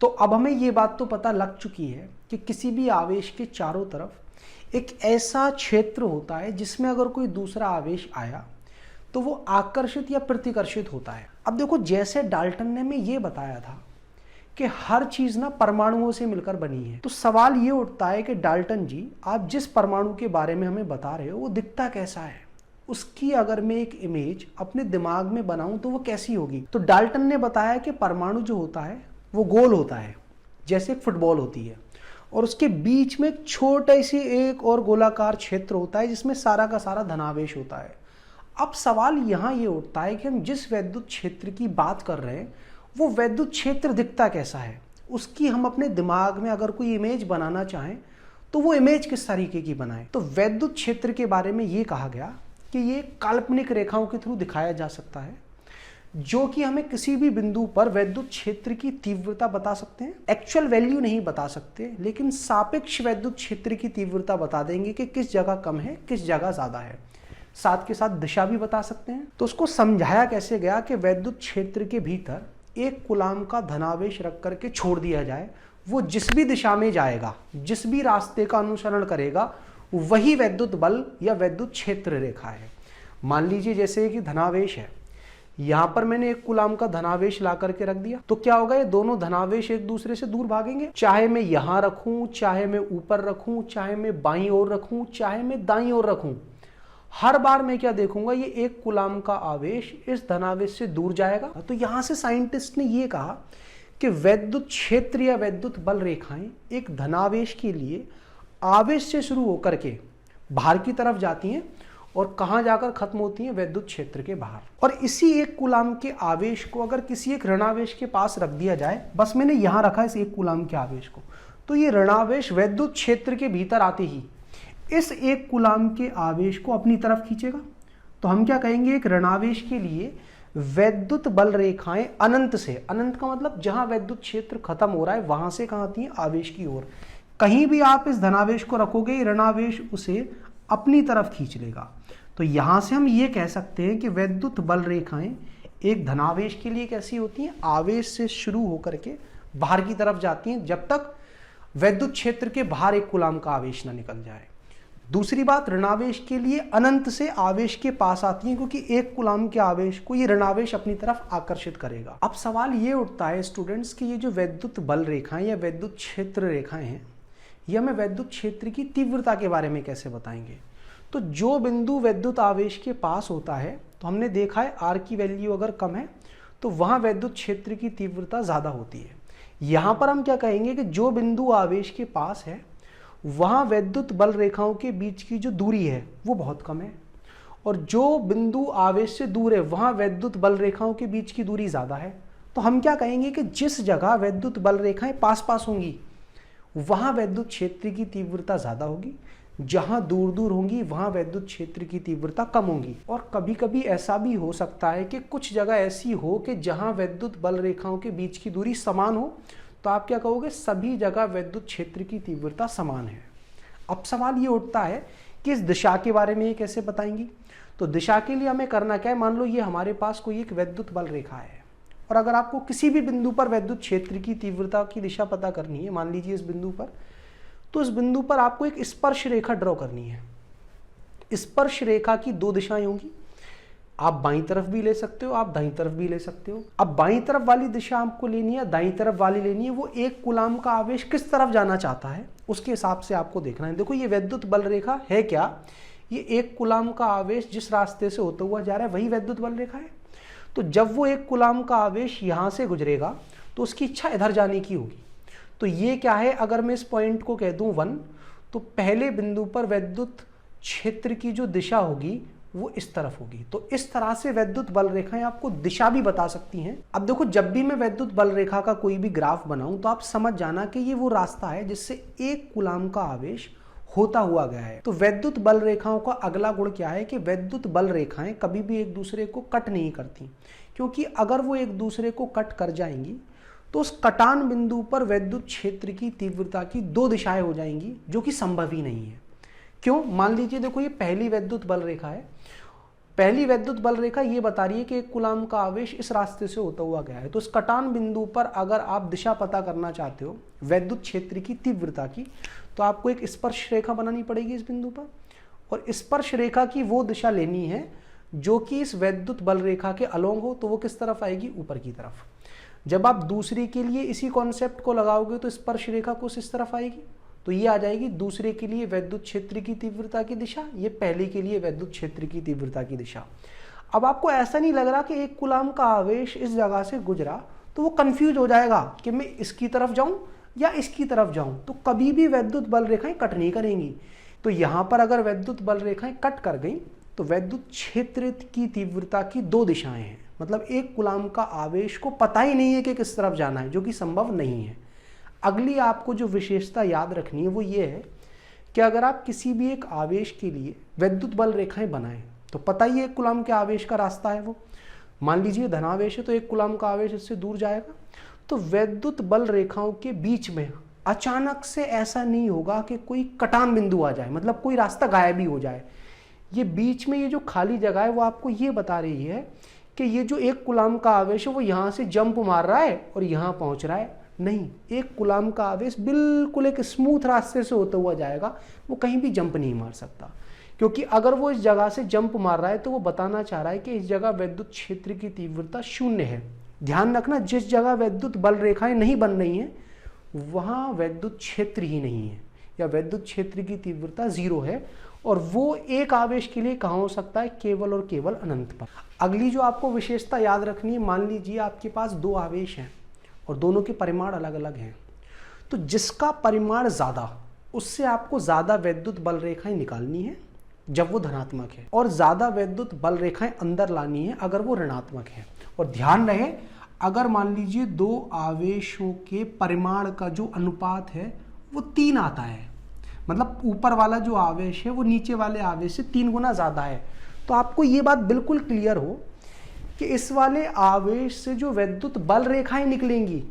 तो अब हमें ये बात तो पता लग चुकी है कि किसी भी आवेश के चारों तरफ एक ऐसा क्षेत्र होता है जिसमें अगर कोई दूसरा आवेश आया तो वो आकर्षित या प्रतिकर्षित होता है। अब देखो, जैसे डाल्टन ने हमें ये बताया था कि हर चीज ना परमाणुओं से मिलकर बनी है, तो सवाल ये उठता है कि डाल्टन जी, आप जिस परमाणु के बारे में हमें बता रहे हो वो दिखता कैसा है, उसकी अगर मैं एक इमेज अपने दिमाग में बनाऊं तो वो कैसी होगी। तो डाल्टन ने बताया कि परमाणु जो होता है वो गोल होता है, जैसे एक फुटबॉल होती है, और उसके बीच में एक छोटा सी एक और गोलाकार क्षेत्र होता है जिसमें सारा का सारा धनावेश होता है। अब सवाल यहाँ ये उठता है कि हम जिस वैद्युत क्षेत्र की बात कर रहे हैं वो वैद्युत क्षेत्र दिखता कैसा है, उसकी हम अपने दिमाग में अगर कोई इमेज बनाना चाहें तो वो इमेज किस तरीके की बनाएं। तो वैद्युत क्षेत्र के बारे में ये कहा गया कि ये काल्पनिक रेखाओं के थ्रू दिखाया जा सकता है, जो कि हमें किसी भी बिंदु पर वैद्युत क्षेत्र की तीव्रता बता सकते हैं। एक्चुअल वैल्यू नहीं बता सकते, लेकिन सापेक्ष वैद्युत क्षेत्र की तीव्रता बता देंगे कि किस जगह कम है, किस जगह ज्यादा है। साथ के साथ दिशा भी बता सकते हैं। तो उसको समझाया कैसे गया कि वैद्युत क्षेत्र के भीतर एक कूलाम का धनावेश रख करके छोड़ दिया जाए, वो जिस भी दिशा में जाएगा, जिस भी रास्ते का अनुसरण करेगा, वही वैद्युत बल या वैद्युत क्षेत्र रेखा है। मान लीजिए जैसे कि धनावेश है, यहां पर मैंने एक कूलाम का धनावेश ला करके रख दिया, तो क्या होगा, ये दोनों धनावेश एक दूसरे से दूर भागेंगे। चाहे मैं यहां रखूं, चाहे मैं ऊपर रखूं, चाहे मैं बाईं ओर रखूं, चाहे मैं दाईं ओर रखूं, हर बार मैं क्या देखूंगा, ये एक कूलाम का आवेश इस धनावेश से दूर जाएगा। तो यहां से साइंटिस्ट ने ये कहा कि वैद्युत क्षेत्र या वैद्युत बल रेखाएं एक धनावेश के लिए आवेश से शुरू होकर के बाहर की तरफ जाती हैं और कहां जाकर खत्म होती हैं, वैद्युत क्षेत्र के बाहर। और इसी एक कूलाम के आवेश को अगर किसी एक ऋणावेश के पास रख दिया जाए, बस मैंने यहां रखा इस एक कूलाम के आवेश को, तो ये ऋणावेश वैद्युत क्षेत्र के भीतर आते ही इस एक कूलाम के आवेश को अपनी तरफ खींचेगा। तो हम क्या कहेंगे, एक ऋणावेश के लिए वैद्युत बल रेखाएं अनंत से, अनंत का मतलब जहां वैद्युत क्षेत्र खत्म हो रहा है वहां से कहां आती है, आवेश की ओर। कहीं भी आप इस धनावेश को रखोगे, ऋणावेश उसे अपनी तरफ खींच लेगा। तो यहां से हम ये कह सकते हैं कि वैद्युत बल रेखाएं एक धनावेश के लिए कैसी होती हैं, आवेश से शुरू होकर के बाहर की तरफ जाती हैं, जब तक वैद्युत क्षेत्र के बाहर एक कूलाम का आवेश ना निकल जाए। दूसरी बात, ऋणावेश के लिए अनंत से आवेश के पास आती हैं, क्योंकि एक कूलाम के आवेश को ये ऋणावेश अपनी तरफ आकर्षित करेगा। अब सवाल ये उठता है स्टूडेंट्स कि ये जो वैद्युत बल रेखाएं या वैद्युत क्षेत्र रेखाएं हैं, ये हमें वैद्युत क्षेत्र की तीव्रता के बारे में कैसे बताएंगे। तो जो बिंदु वैद्युत आवेश के पास होता है, तो हमने देखा है आर की वैल्यू अगर कम है तो वहां वैद्युत क्षेत्र की तीव्रता ज्यादा होती है। यहां पर हम क्या कहेंगे कि जो बिंदु आवेश के पास है वहां वैद्युत बल रेखाओं के बीच की जो दूरी है वो बहुत कम है, और जो बिंदु आवेश से दूर है वहां वैद्युत बल रेखाओं के बीच की दूरी ज्यादा है। तो हम क्या कहेंगे कि जिस जगह वैद्युत बल रेखाएं पास पास होंगी वहां वैद्युत क्षेत्र की तीव्रता ज्यादा होगी, जहां दूर दूर होंगी वहां वैद्युत क्षेत्र की तीव्रता कम होगी। और कभी कभी ऐसा भी हो सकता है कि कुछ जगह ऐसी हो कि जहां वैद्युत बल रेखाओं के बीच की दूरी समान हो, तो आप क्या कहोगे, सभी जगह वैद्युत क्षेत्र की तीव्रता समान है। अब सवाल ये उठता है कि इस दिशा के बारे में ये कैसे बताएंगी। तो दिशा के लिए हमें करना क्या है, मान लो ये हमारे पास कोई एक वैद्युत बल रेखा है, और अगर आपको किसी भी बिंदु पर वैद्युत क्षेत्र की तीव्रता की दिशा पता करनी है, मान लीजिए इस बिंदु पर, तो इस बिंदु पर आपको एक स्पर्श रेखा ड्रॉ करनी है। स्पर्श रेखा की दो दिशाएं होंगी, आप बाईं तरफ भी ले सकते हो, आप दाईं तरफ भी ले सकते हो। अब बाईं तरफ वाली दिशा आपको लेनी है, दाईं तरफ वाली लेनी है, वो एक कूलाम का आवेश किस तरफ जाना चाहता है उसके हिसाब से आपको देखना है। देखो ये वैद्युत बल रेखा है क्या, ये एक कूलाम का आवेश जिस रास्ते से होता हुआ जा रहा है वही वैद्युत बल रेखा है। तो जब वो एक कूलाम का आवेश यहां से गुजरेगा तो उसकी इच्छा इधर जाने की होगी। तो ये क्या है, अगर मैं इस पॉइंट को कह दूं 1, तो पहले बिंदु पर वैद्युत क्षेत्र की जो दिशा होगी वो इस तरफ होगी। तो इस तरह से वैद्युत बल रेखाएं आपको दिशा भी बता सकती हैं। अब देखो, जब भी मैं वैद्युत बल रेखा का कोई भी ग्राफ बनाऊं तो आप समझ जाना कि ये वो रास्ता है जिससे एक कूलाम का आवेश होता हुआ गया है। तो वैद्युत बल रेखाओं का अगला गुण क्या है कि वैद्युत बल रेखाएं कभी भी एक दूसरे को कट नहीं करती, क्योंकि अगर वो एक दूसरे को कट कर जाएंगी तो उस कटान बिंदु पर वैद्युत क्षेत्र की तीव्रता की दो दिशाएं हो जाएंगी, जो कि संभव ही नहीं है। क्यों, मान लीजिए देखो ये पहली वैद्युत बल रेखा है, पहली वैद्युत बल रेखा ये बता रही है कि 1 कूलाम का आवेश इस रास्ते से होता हुआ गया है। तो इस कटान बिंदु पर अगर आप दिशा पता करना चाहते हो वैद्युत क्षेत्र की तीव्रता की, तो आपको एक स्पर्श रेखा बनानी पड़ेगी इस बिंदु पर, और स्पर्श रेखा की वो दिशा लेनी है जो कि इस वैद्युत बल रेखा के अलोंग हो। तो वो किस तरफ आएगी? ऊपर की तरफ। जब आप दूसरे के लिए इसी कॉन्सेप्ट को लगाओगे तो स्पर्श रेखा कुछ इस तरफ आएगी, तो ये आ जाएगी दूसरे के लिए वैद्युत क्षेत्र की तीव्रता की दिशा, ये पहले के लिए वैद्युत क्षेत्र की तीव्रता की दिशा। अब आपको ऐसा नहीं लग रहा कि 1 कूलाम का आवेश इस जगह से गुजरा तो वो कंफ्यूज हो जाएगा कि मैं इसकी तरफ जाऊं या इसकी तरफ जाऊं। तो कभी भी वैद्युत बल रेखाएं कट नहीं करेंगी। तो यहां पर अगर वैद्युत बल रेखाएं कट कर गई तो वैद्युत क्षेत्र की तीव्रता की 2 दिशाएं हैं। मतलब 1 कूलाम का आवेश को पता ही नहीं है कि किस तरफ जाना है, जो कि संभव नहीं है। अगली आपको जो विशेषता याद रखनी है वो ये है कि अगर आप किसी भी एक आवेश के लिए वैद्युत बल रेखाएं बनाएं तो पता ही 1 कूलाम के आवेश का रास्ता है वो। मान लीजिए धनावेश है तो 1 कूलाम का आवेश इससे दूर जाएगा। तो वैद्युत बल रेखाओं के बीच में अचानक से ऐसा नहीं होगा कि कोई कटान बिंदु आ जाए, मतलब कोई रास्ता गायब ही हो जाए। ये बीच में ये जो खाली जगह है वो आपको ये बता रही है कि ये जो 1 कूलाम का आवेश है वो यहाँ से जंप मार रहा है और यहाँ पहुँच रहा है। नहीं, 1 कूलाम का आवेश बिल्कुल एक स्मूथ रास्ते से होता हुआ जाएगा, वो कहीं भी जंप नहीं मार सकता। क्योंकि अगर वो इस जगह से जंप मार रहा है तो वो बताना चाह रहा है कि इस जगह वैद्युत क्षेत्र की तीव्रता 0 है। ध्यान रखना, जिस जगह वैद्युत बल रेखाएं नहीं बन रही हैं वहां वैद्युत क्षेत्र ही नहीं है, या वैद्युत क्षेत्र की तीव्रता 0 है। और वो एक आवेश के लिए कहाँ हो सकता है? केवल और केवल अनंत पर। अगली जो आपको विशेषता याद रखनी है, मान लीजिए आपके पास 2 आवेश हैं और दोनों के परिमाण अलग अलग हैं। तो जिसका परिमाण ज्यादा, उससे आपको ज्यादा वैद्युत बल रेखाएं निकालनी है जब वो धनात्मक है, और ज्यादा वैद्युत बल रेखाएं अंदर लानी है अगर वो ऋणात्मक है। और ध्यान रहे, अगर मान लीजिए 2 आवेशों के परिमाण का जो अनुपात है वो 3 आता है, मतलब ऊपर वाला जो आवेश है वो नीचे वाले आवेश से 3 गुना ज्यादा है, तो आपको ये बात बिल्कुल क्लियर हो कि इस वाले आवेश से जो वैद्युत बल रेखाएं निकलेंगी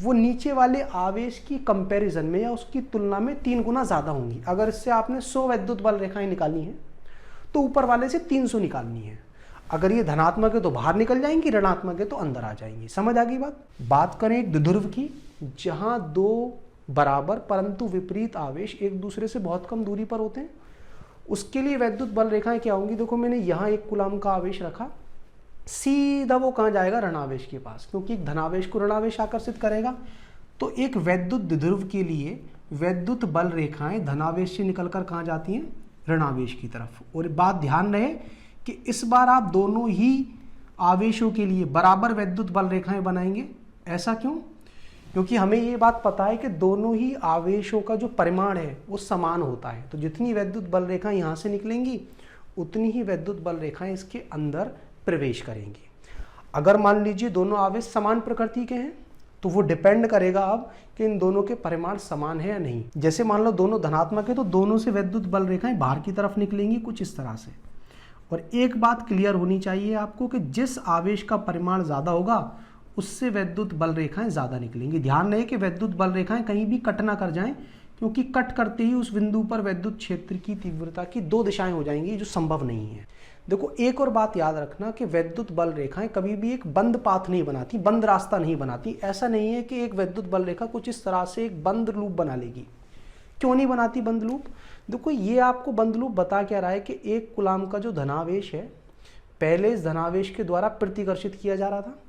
वो नीचे वाले आवेश की कंपैरिजन में या उसकी तुलना में 3 गुना ज्यादा होंगी। अगर इससे आपने 100 वैद्युत बल रेखाएं निकालनी है तो ऊपर वाले से 300 निकालनी है। अगर ये धनात्मक है तो बाहर निकल जाएंगी, ऋणात्मक है तो अंदर आ जाएंगी। समझ आ गई बात? बात करें एक द्विध्रुव की, जहां 2 बराबर परंतु विपरीत आवेश एक दूसरे से बहुत कम दूरी पर होते हैं, उसके लिए वैद्युत बल रेखाएं क्या होंगी? देखो, मैंने यहाँ 1 कूलाम का आवेश रखा, सीधा वो कहाँ जाएगा? ऋणावेश के पास, क्योंकि एक धनावेश को ऋणावेश आकर्षित करेगा। तो एक वैद्युत द्विध्रुव के लिए वैद्युत बल रेखाएं धनावेश से निकलकर कहाँ जाती हैं? ऋणावेश की तरफ। और बात ध्यान रहे कि इस बार आप दोनों ही आवेशों के लिए बराबर वैद्युत बल रेखाएं बनाएंगे। ऐसा क्यों? क्योंकि हमें ये बात पता है कि दोनों ही आवेशों का जो परिमाण है वो समान होता है। तो जितनी वैद्युत बल रेखाएं यहाँ से निकलेंगी उतनी ही वैद्युत बल रेखाएं इसके अंदर प्रवेश करेंगी। अगर मान लीजिए दोनों आवेश समान प्रकृति के हैं तो वो डिपेंड करेगा अब कि इन दोनों के परिमाण समान है या नहीं। जैसे मान लो दोनों धनात्मक है तो दोनों से वैद्युत बल रेखाएं बाहर की तरफ निकलेंगी कुछ इस तरह से। और एक बात क्लियर होनी चाहिए आपको कि जिस आवेश का परिमाण ज्यादा होगा उससे वैद्युत बल रेखाएं ज्यादा निकलेंगी। ध्यान रहे कि वैद्युत बल रेखाएं कहीं भी कट ना कर जाएं, क्योंकि कट करते ही उस बिंदु पर वैद्युत क्षेत्र की तीव्रता की 2 दिशाएं हो जाएंगी, जो संभव नहीं है। देखो, एक और बात याद रखना कि वैद्युत बल रेखाएं कभी भी एक बंद पाथ नहीं बनाती, बंद रास्ता नहीं बनाती। ऐसा नहीं है कि एक वैद्युत बल रेखा कुछ इस तरह से एक बंद लूप बना लेगी। क्यों नहीं बनाती बंद लूप? देखो, ये आपको बंद लूप बता क्या रहा है कि 1 कूलाम का जो धनावेश है पहले इस धनावेश के द्वारा प्रतिकर्षित किया जा रहा था,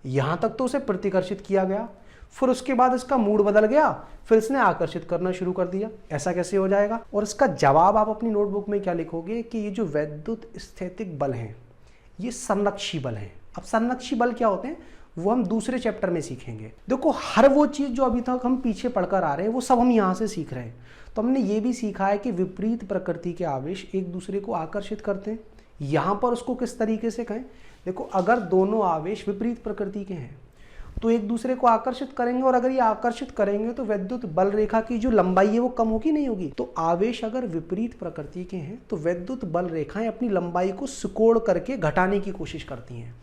यहां तक तो उसे प्रतिकर्षित किया गया, फिर उसके बाद इसका मूड बदल गया, फिर इसने आकर्षित करना शुरू कर दिया। ऐसा कैसे हो जाएगा? और इसका जवाब आप अपनी नोटबुक में क्या लिखोगे कि ये जो वैद्युत स्थैतिक बल हैं ये संरक्षी बल हैं। अब संरक्षी बल क्या होते हैं वो हम दूसरे चैप्टर में सीखेंगे। देखो, हर वो चीज जो अभी तक हम पीछे पढ़कर आ रहे हैं वो सब हम यहाँ से सीख रहे हैं। तो हमने ये भी सीखा है कि विपरीत प्रकृति के आवेश एक दूसरे को आकर्षित करते हैं। यहाँ पर उसको किस तरीके से कहें? देखो, अगर दोनों आवेश विपरीत प्रकृति के हैं तो एक दूसरे को आकर्षित करेंगे, और अगर ये आकर्षित करेंगे तो वैद्युत बल रेखा की जो लंबाई है वो कम होगी, नहीं होगी? तो आवेश अगर विपरीत प्रकृति के हैं तो वैद्युत बल रेखाएं अपनी लंबाई को सिकोड़ करके घटाने की कोशिश करती हैं।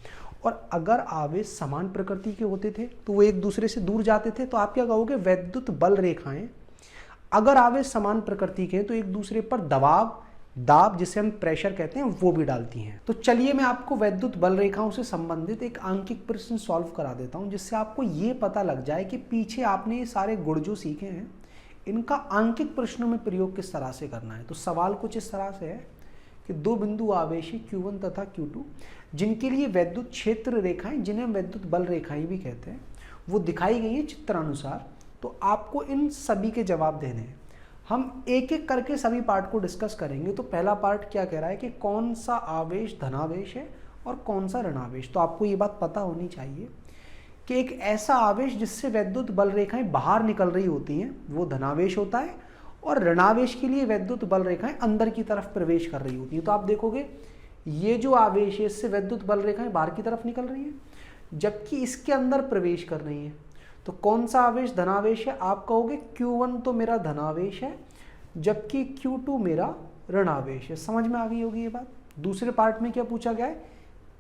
और अगर आवेश समान प्रकृति के होते थे तो वो एक दूसरे से दूर जाते थे। तो आप क्या कहोगे? वैद्युत बल रेखाएं अगर आवेश समान प्रकृति के हैं तो एक दूसरे पर दबाव दाब जिसे हम प्रेशर कहते हैं वो भी डालती हैं। तो चलिए मैं आपको वैद्युत बल रेखाओं से संबंधित एक आंकिक प्रश्न सॉल्व करा देता हूं, जिससे आपको ये पता लग जाए कि पीछे आपने ये सारे गुण जो सीखे हैं इनका आंकिक प्रश्नों में प्रयोग किस तरह से करना है। तो सवाल कुछ इस तरह से है कि दो बिंदु आवेश Q1 तथा Q2 जिनके लिए वैद्युत क्षेत्र रेखाएं, जिन्हें हम वैद्युत बल रेखाएं भी कहते हैं, वो दिखाई गई है चित्रानुसार। तो आपको इन सभी के जवाब देने हैं। हम एक एक करके सभी पार्ट को डिस्कस करेंगे। तो पहला पार्ट क्या कह रहा है कि कौन सा आवेश धनावेश है और कौन सा ऋणावेश। तो आपको ये बात पता होनी चाहिए कि एक ऐसा आवेश जिससे वैद्युत बल रेखाएं बाहर निकल रही होती हैं वो धनावेश होता है, और ऋणावेश के लिए वैद्युत बल रेखाएं अंदर की तरफ प्रवेश कर रही होती हैं। तो आप देखोगे ये जो आवेश है इससे वैद्युत बल रेखाएं बाहर की तरफ निकल रही हैं, जबकि इसके अंदर प्रवेश कर रही हैं। तो कौन सा आवेश धनावेश है? आप कहोगे Q1 तो मेरा धनावेश है, जबकि Q2 मेरा ऋणावेश है। समझ में आ गई होगी ये बात। दूसरे पार्ट में क्या पूछा गया है,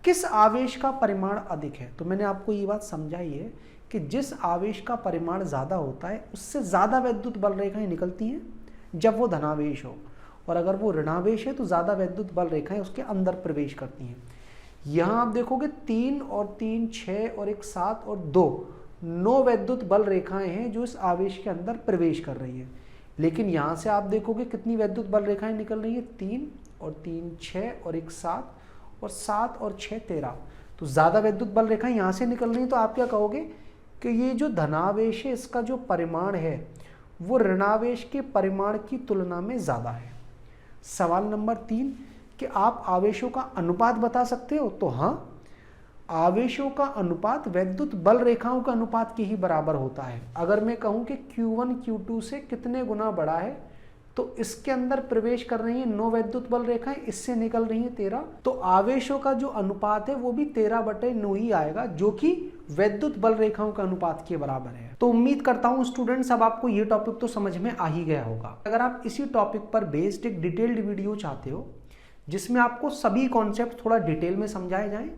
किस आवेश का परिमाण अधिक है। तो मैंने आपको ये बात समझाई है कि जिस आवेश का परिमाण ज़्यादा होता है उससे ज़्यादा वैद्युत बल रेखाएं निकलती हैं जब वो धनावेश हो, और अगर वो ऋणावेश है तो ज़्यादा वैद्युत बल रेखाएं उसके अंदर प्रवेश करती हैं। यहाँ आप देखोगे 3 और 3 6 और 1 7 और 2 9 वैद्युत बल रेखाएं हैं जो इस आवेश के अंदर प्रवेश कर रही हैं। लेकिन यहाँ से आप देखोगे कितनी वैद्युत बल रेखाएं निकल रही है, 3 और 3 6 और 1 7 और 7 और 6 13। तो ज़्यादा वैद्युत बल रेखाएं यहाँ से निकल रही हैं। तो आप क्या कहोगे कि ये जो धनावेश है इसका जो परिमाण है वो ऋणावेश के परिमाण की तुलना में ज़्यादा है। सवाल नंबर 3 कि आप आवेशों का अनुपात बता सकते हो। तो हाँ, आवेशों का अनुपात वैद्युत बल रेखाओं के अनुपात के ही बराबर होता है। अगर मैं कहूं कि Q1 Q2 से कितने गुना बड़ा है, तो इसके अंदर प्रवेश कर रही हैं 9 वैद्युत बल रेखाएं, इससे निकल रही हैं 13। तो आवेशों का जो अनुपात है वो भी 13/9 ही आएगा, जो कि वैद्युत बल रेखाओं के अनुपात के बराबर है। तो उम्मीद करता हूं स्टूडेंट्स अब आपको ये टॉपिक तो समझ में आ ही गया होगा। अगर आप इसी टॉपिक पर बेस्ड एक डिटेल्ड वीडियो चाहते हो जिसमें आपको सभी कॉन्सेप्ट थोड़ा डिटेल में समझाए जाएं,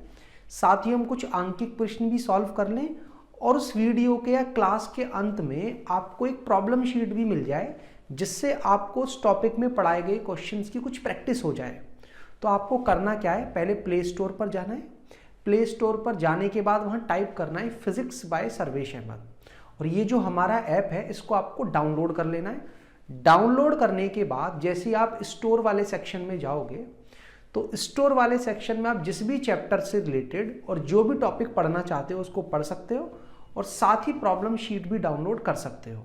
साथ ही हम कुछ आंकिक प्रश्न भी सॉल्व कर लें, और उस वीडियो के या क्लास के अंत में आपको एक प्रॉब्लम शीट भी मिल जाए जिससे आपको उस टॉपिक में पढ़ाए गए क्वेश्चंस की कुछ प्रैक्टिस हो जाए। तो आपको करना क्या है, पहले प्ले स्टोर पर जाना है। प्ले स्टोर पर जाने के बाद वहाँ टाइप करना है फिजिक्स बाय सर्वेश अहमद, और ये जो हमारा ऐप है इसको आपको डाउनलोड कर लेना है। डाउनलोड करने के बाद जैसे आप स्टोर वाले सेक्शन में जाओगे तो स्टोर वाले सेक्शन में आप जिस भी चैप्टर से रिलेटेड और जो भी टॉपिक पढ़ना चाहते हो उसको पढ़ सकते हो, और साथ ही प्रॉब्लम शीट भी डाउनलोड कर सकते हो।